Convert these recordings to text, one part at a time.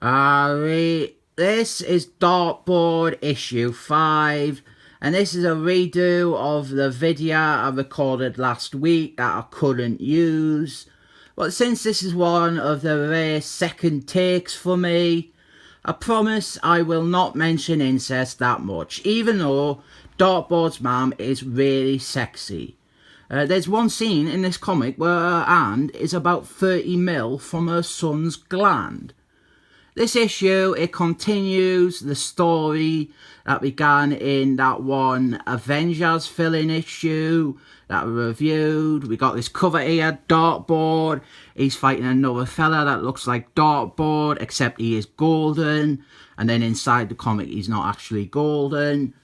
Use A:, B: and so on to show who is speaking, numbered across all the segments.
A: This is Dartboard issue 5, and this is a redo of the video I recorded last week that I couldn't use. But since this is one of the rare second takes for me, I promise I will not mention incest that much, even though Dartboard's mum is really sexy. There's one scene in this comic where her hand is about 30mm from her son's gland. This issue, it continues the story that began in that one Avengers fill-in issue that we reviewed. We got this cover here, Dartboard. He's fighting another fella that looks like Dartboard, except he is golden. And then inside the comic, he's not actually golden.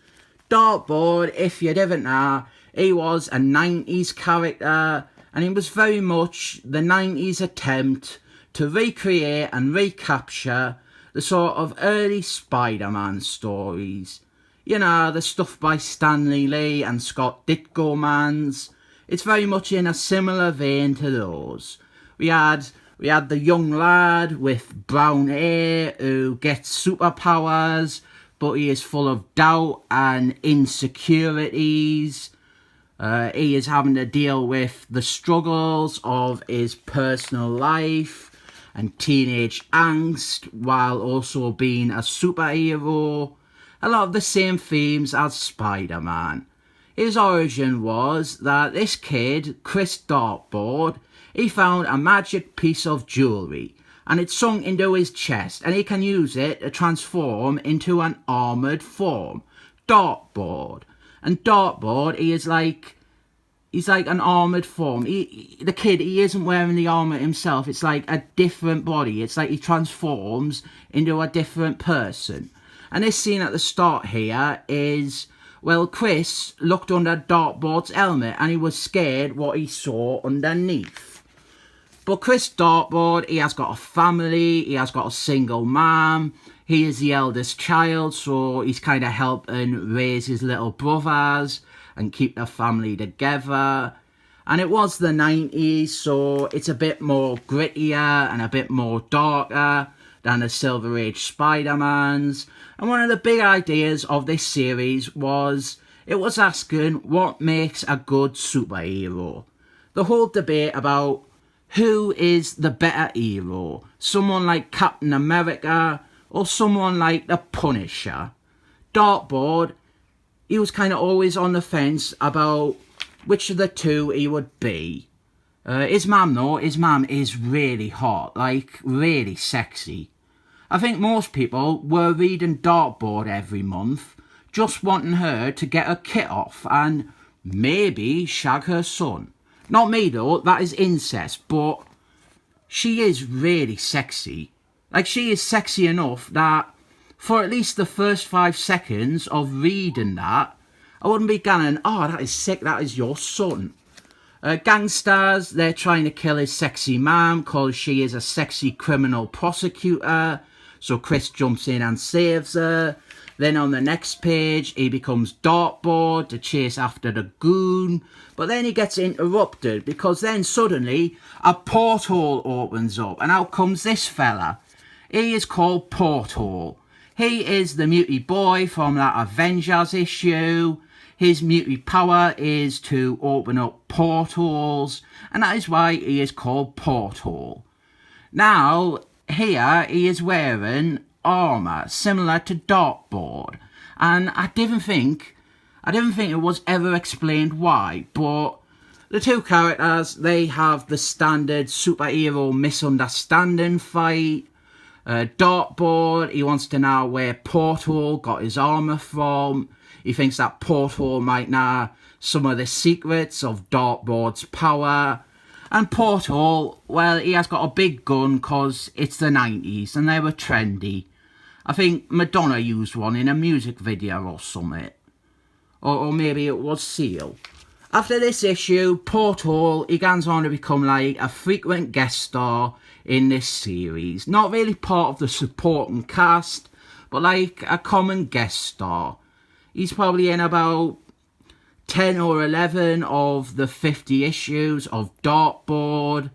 A: Dartboard, if you didn't know, he was a 90s character, and he was very much the 90s attempt to recreate and recapture the sort of early Spider-Man stories. You know, the stuff by Stanley Lee and Scott Ditko-mans. It's very much in a similar vein to those. We had the young lad with brown hair who gets superpowers, but he is full of doubt and insecurities. He is having to deal with the struggles of his personal life and teenage angst while also being a superhero. A lot of the same themes as Spider-Man. His origin was that this kid, Chris Dartboard, he found a magic piece of jewellery and it sunk into his chest, and he can use it to transform into an armoured form, Dartboard. And Dartboard, he's like an armoured form. The kid, he isn't wearing the armour himself. It's like a different body. It's like he transforms into a different person. And this scene at the start here is, well, Chris looked under Dartboard's helmet and he was scared what he saw underneath. But Chris Dartboard, he has got a family. He has got a single mum. He is the eldest child, so he's kind of helping raise his little brothers and keep the family together. And it was the 90s, so it's a bit more grittier and a bit more darker than the Silver Age Spider-Mans. And one of the big ideas of this series was, it was asking what makes a good superhero. The whole debate about who is the better hero, someone like Captain America or someone like the Punisher. Dartboard, he was kind of always on the fence about which of the two he would be. His mum though, his mum is really hot, like really sexy. I think most people were reading Dartboard every month, just wanting her to get her kit off and maybe shag her son. Not me though, that is incest, but she is really sexy. Like, she is sexy enough that for at least the first 5 seconds of reading that, I wouldn't be going, oh, that is sick, that is your son. Gangsters, they're trying to kill his sexy mum because she is a sexy criminal prosecutor. So Chris jumps in and saves her. Then on the next page, he becomes Dartboard to chase after the goon. But then he gets interrupted because then suddenly a porthole opens up. And out comes this fella. He is called Porthole. He is the mutant boy from that Avengers issue. His mutant power is to open up portholes, and that is why he is called Porthole. Now, here he is wearing armour similar to Dartboard, and I didn't think it was ever explained why, but the two characters, they have the standard superhero misunderstanding fight. Dartboard, he wants to know where Porthole got his armour from. He thinks that Porthole might know some of the secrets of Dartboard's power. And Porthole, well, he has got a big gun because it's the 90s and they were trendy. I think Madonna used one in a music video or something. Or maybe it was Seal. After this issue, Porthole, he goes on to become like a frequent guest star in this series. Not really part of the supporting cast, but like a common guest star. He's probably in about 10 or 11 of the 50 issues of Dartboard.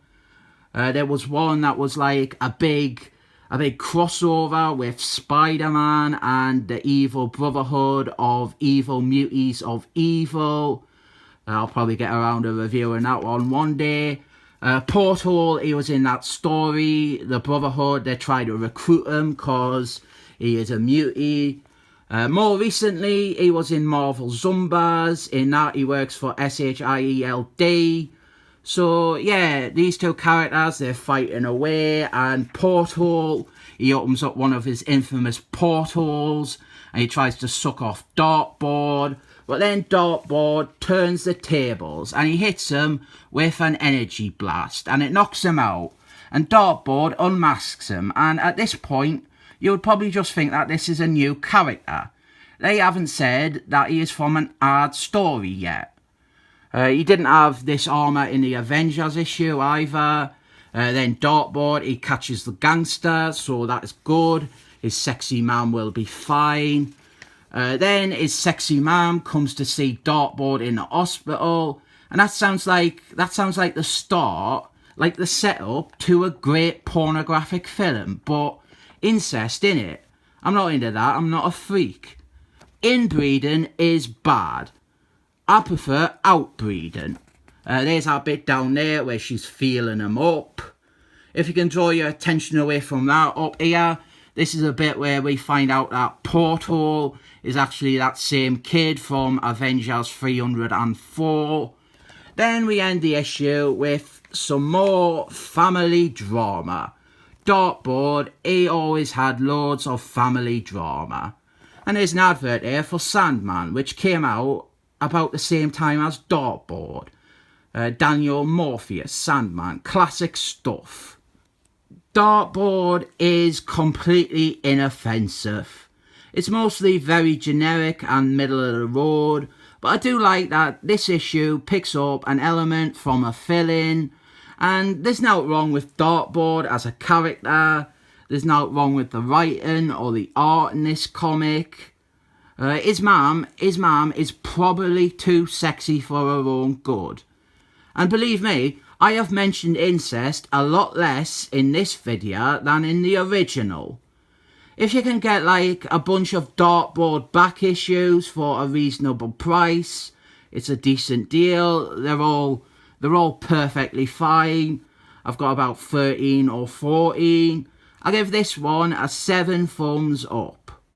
A: There was one that was like a big a big crossover with Spider-Man and the Evil Brotherhood of Evil Muties of Evil. I'll probably get around to reviewing that one day. Portal, he was in that story. The Brotherhood, they tried to recruit him because he is a mutie. More recently, he was in Marvel Zombies. In that, he works for SHIELD. So, yeah, these two characters, they're fighting away. And Portal, he opens up one of his infamous portals. And he tries to suck off Darkboard. But then Darkboard turns the tables. And he hits him with an energy blast. And it knocks him out. And Darkboard unmasks him. And at this point, you would probably just think that this is a new character. They haven't said that he is from an ad story yet. He didn't have this armour in the Avengers issue either. Then Darkboard, he catches the gangster, so that's good. His sexy man will be fine. Then his sexy man comes to see Darkboard in the hospital. And that sounds like the start, like the setup to a great pornographic film. But incest, innit? I'm not into that, I'm not a freak. Inbreeding is bad. I prefer outbreeding. There's our bit down there where she's feeling him up. If you can draw your attention away from that up here, this is a bit where we find out that Portal is actually that same kid from Avengers 304. Then we end the issue with some more family drama. Darkboard, he always had loads of family drama. And there's an advert here for Sandman, which came out about the same time as Darkboard. Daniel Morpheus, Sandman, classic stuff. Darkboard is completely inoffensive. It's mostly very generic and middle of the road, but I do like that this issue picks up an element from a fill-in, and there's nothing wrong with Darkboard as a character. There's nothing wrong with the writing or the art in this comic. His mum is probably too sexy for her own good. And believe me, I have mentioned incest a lot less in this video than in the original. If you can get like a bunch of Darkboard back issues for a reasonable price, it's a decent deal. They're all perfectly fine. I've got about 13 or 14. I give this one a 7 thumbs up.